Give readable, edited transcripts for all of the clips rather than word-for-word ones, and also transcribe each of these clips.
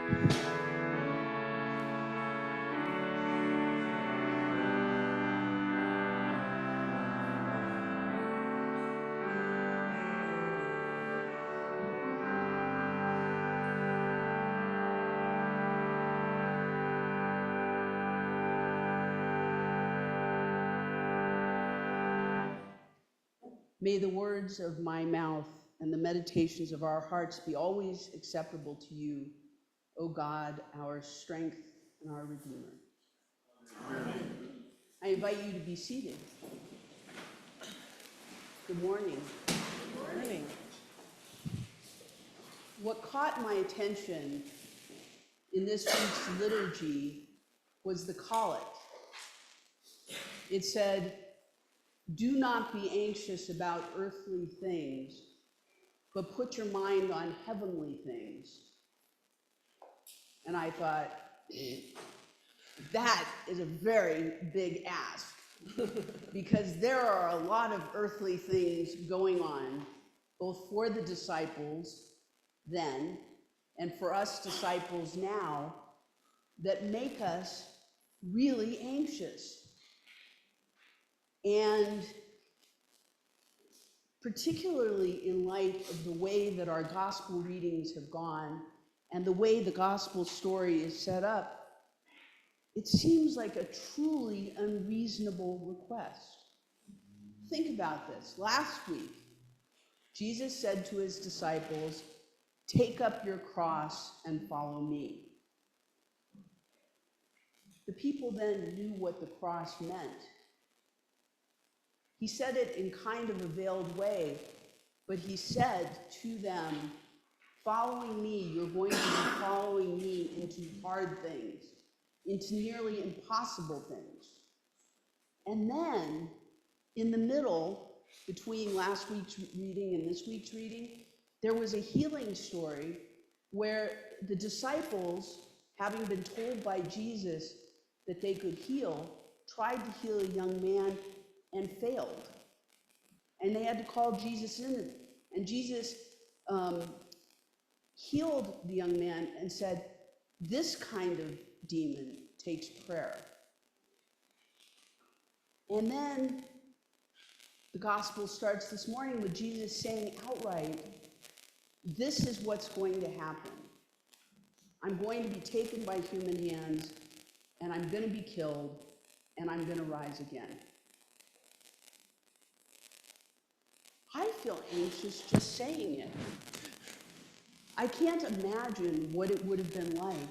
May the words of my mouth and the meditations of our hearts be always acceptable to you, O God, our strength and our Redeemer. Amen. I invite you to be seated. Good morning. Good morning. What caught my attention in this week's liturgy was the collect. It said, "Do not be anxious about earthly things, but put your mind on heavenly things." And I thought, that is a very big ask, because there are a lot of earthly things going on, both for the disciples then and for us disciples now, that make us really anxious. And particularly in light of the way that our gospel readings have gone and the way the gospel story is set up, it seems like a truly unreasonable request. Think about this. Last week, Jesus said to his disciples, "Take up your cross and follow me." The people then knew what the cross meant. He said it in kind of a veiled way, but he said to them, "Following me, you're going to be following me into hard things, into nearly impossible things." And then, in the middle, between last week's reading and this week's reading, there was a healing story where the disciples, having been told by Jesus that they could heal, tried to heal a young man and failed. And they had to call Jesus in. And Jesus healed the young man and said, "This kind of demon takes prayer." And then the gospel starts this morning with Jesus saying outright, "This is what's going to happen. I'm going to be taken by human hands, and I'm going to be killed, and I'm going to rise again." I feel anxious just saying it. I can't imagine what it would have been like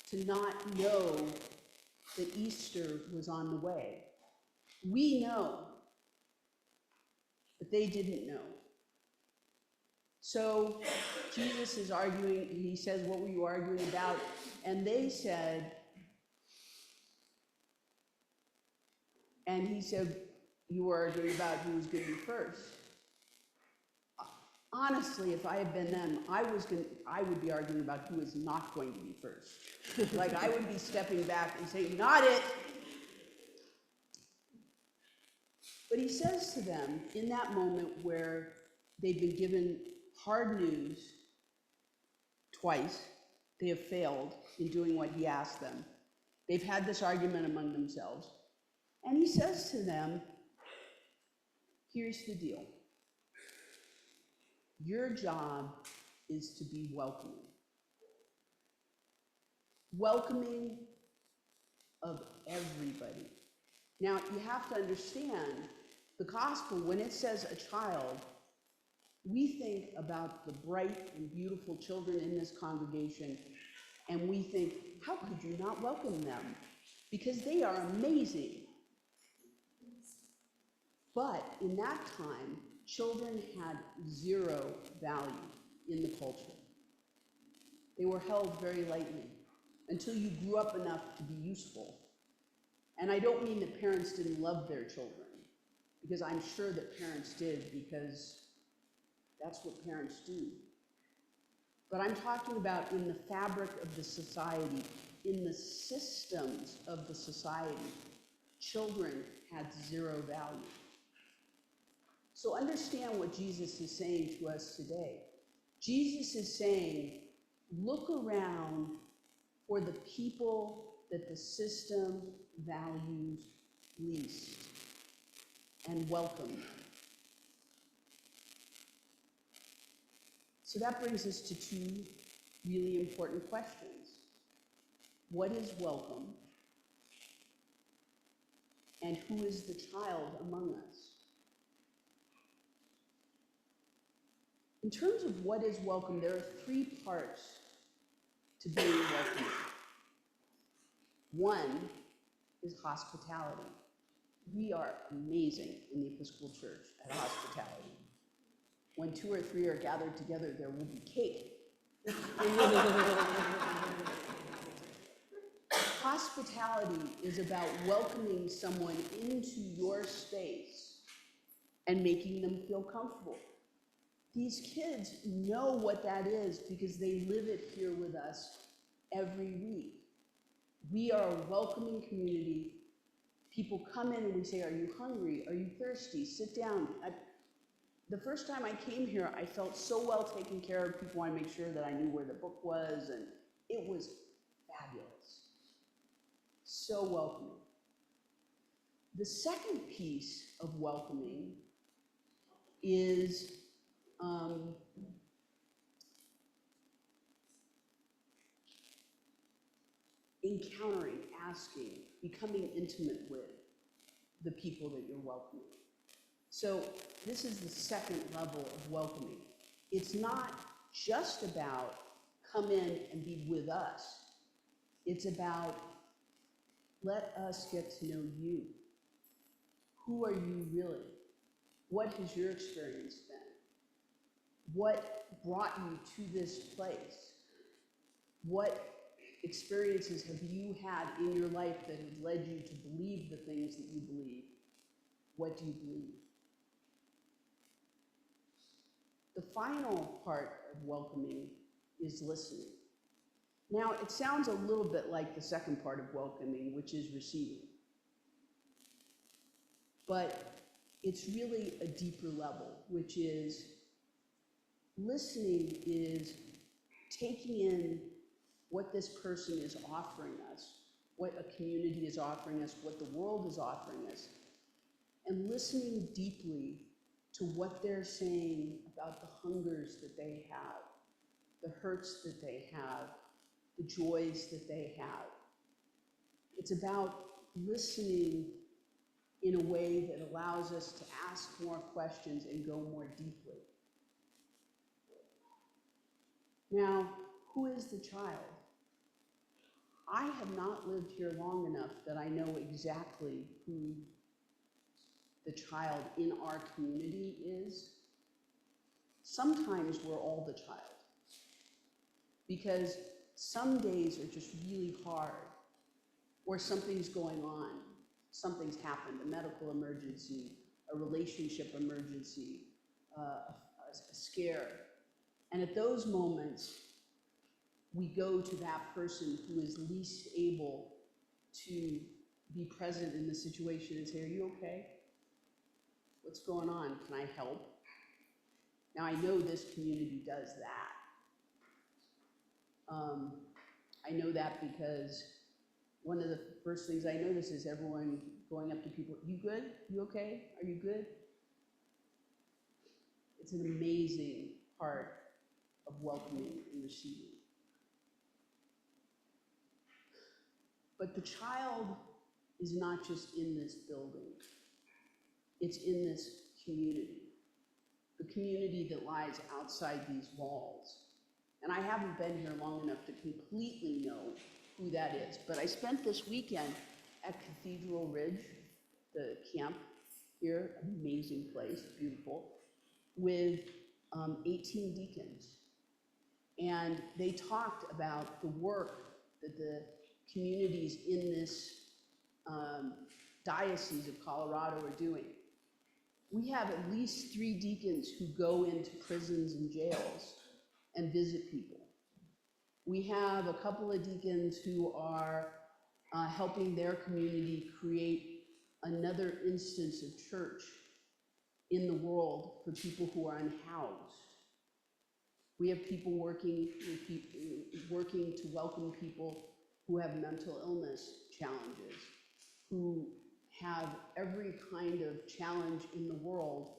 to not know that Easter was on the way. We know, but they didn't know. So Jesus is arguing, he says, "What were you arguing about?" And they said, and he said, "You were arguing about who was going to be first." Honestly, if I had been them, I would be arguing about who is not going to be first. Like, I would be stepping back and saying, "Not it." But he says to them in that moment where they've been given hard news twice, they have failed in doing what he asked them. They've had this argument among themselves. And he says to them, "Here's the deal. Your job is to be welcoming. Welcoming of everybody." Now, you have to understand, the gospel, when it says a child, we think about the bright and beautiful children in this congregation, and we think, how could you not welcome them? Because they are amazing. But in that time, children had zero value in the culture. They were held very lightly until you grew up enough to be useful. And I don't mean that parents didn't love their children, because I'm sure that parents did, because that's what parents do. But I'm talking about in the fabric of the society, in the systems of the society, children had zero value. So understand what Jesus is saying to us today. Jesus is saying, look around for the people that the system values least and welcome them. So that brings us to two really important questions. What is welcome? And who is the child among us? In terms of what is welcome, there are three parts to being welcome. One is hospitality. We are amazing in the Episcopal Church at hospitality. When 2 or 3 are gathered together, there will be cake. Hospitality is about welcoming someone into your space and making them feel comfortable. These kids know what that is because they live it here with us every week. We are a welcoming community. People come in and we say, are you hungry? Are you thirsty? Sit down. The first time I came here, I felt so well taken care of. People wanted to make sure that I knew where the book was, and it was fabulous. So welcoming. The second piece of welcoming is encountering, asking, becoming intimate with the people that you're welcoming. So this is the second level of welcoming. It's not just about come in and be with us. It's about let us get to know you. Who are you really? What has your experience been? What brought you to this place? What experiences have you had in your life that have led you to believe the things that you believe? What do you believe? The final part of welcoming is listening. Now, it sounds a little bit like the second part of welcoming, which is receiving. But it's really a deeper level, which is listening is taking in what this person is offering us, what a community is offering us, what the world is offering us, and listening deeply to what they're saying about the hungers that they have, the hurts that they have, the joys that they have. It's about listening in a way that allows us to ask more questions and go more deeply. Now, who is the child? I have not lived here long enough that I know exactly who the child in our community is. Sometimes we're all the child, because some days are just really hard, or something's going on, something's happened, a medical emergency, a relationship emergency, a scare. And at those moments, we go to that person who is least able to be present in the situation and say, are you okay? What's going on? Can I help? Now, I know this community does that. I know that because one of the first things I notice is everyone going up to people, you good? You okay? Are you good? It's an amazing part of welcoming and receiving. But the child is not just in this building. It's in this community, the community that lies outside these walls. And I haven't been here long enough to completely know who that is, but I spent this weekend at Cathedral Ridge, the camp here, amazing place, beautiful, with 18 deacons. And they talked about the work that the communities in this diocese of Colorado are doing. We have at least 3 deacons who go into prisons and jails and visit people. We have a couple of deacons who are helping their community create another instance of church in the world for people who are unhoused. We have people working to welcome people who have mental illness challenges, who have every kind of challenge in the world.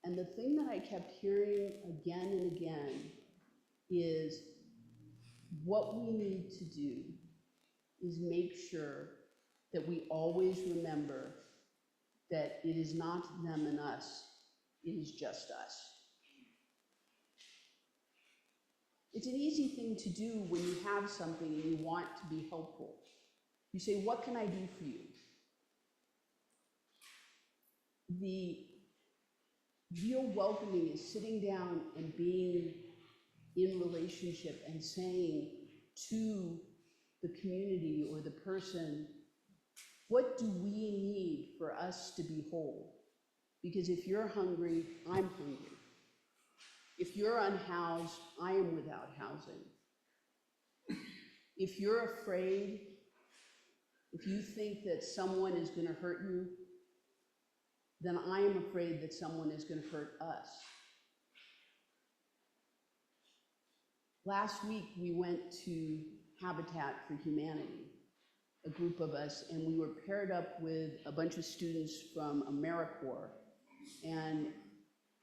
And the thing that I kept hearing again and again is what we need to do is make sure that we always remember that it is not them and us, it is just us. It's an easy thing to do when you have something and you want to be helpful. You say, what can I do for you? The real welcoming is sitting down and being in relationship and saying to the community or the person, what do we need for us to be whole? Because if you're hungry, I'm hungry. If you're unhoused, I am without housing. If you're afraid, if you think that someone is going to hurt you, then I am afraid that someone is going to hurt us. Last week, we went to Habitat for Humanity, a group of us, and we were paired up with a bunch of students from AmeriCorps, and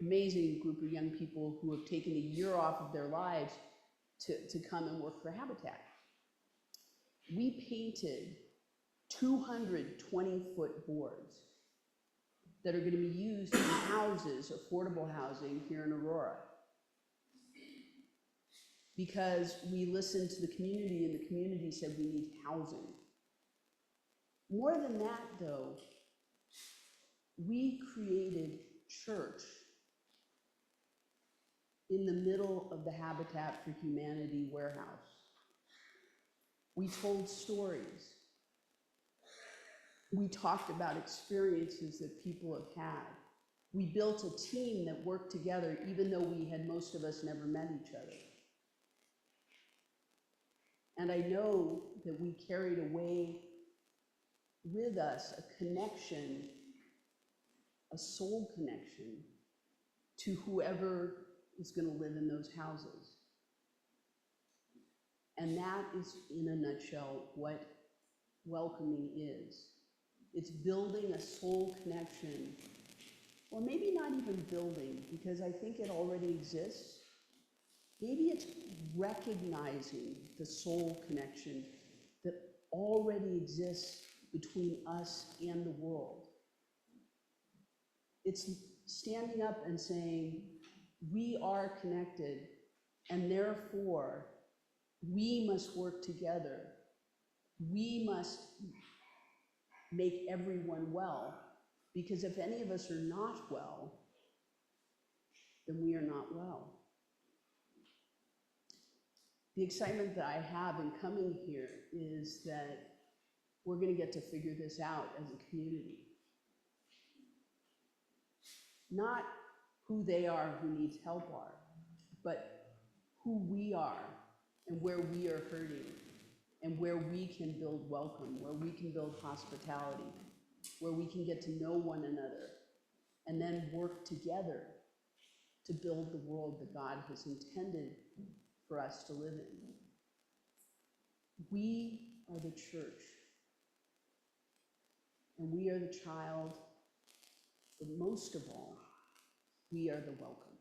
amazing group of young people who have taken a year off of their lives to come and work for Habitat. We painted 200 20-foot boards that are going to be used in houses, affordable housing here in Aurora. Because we listened to the community and the community said we need housing. More than that though, we created church in the middle of the Habitat for Humanity warehouse. We told stories. We talked about experiences that people have had. We built a team that worked together even though most of us never met each other. And I know that we carried away with us a connection, a soul connection to whoever is going to live in those houses. And that is, in a nutshell, what welcoming is. It's building a soul connection, or maybe not even building, because I think it already exists. Maybe it's recognizing the soul connection that already exists between us and the world. It's standing up and saying, we are connected, and therefore, we must work together. We must make everyone well, because if any of us are not well, then we are not well. The excitement that I have in coming here is that we're going to get to figure this out as a community. Not who they are who needs help are, but who we are and where we are hurting and where we can build welcome, where we can build hospitality, where we can get to know one another and then work together to build the world that God has intended for us to live in. We are the church, and we are the child, but most of all, we are the welcome.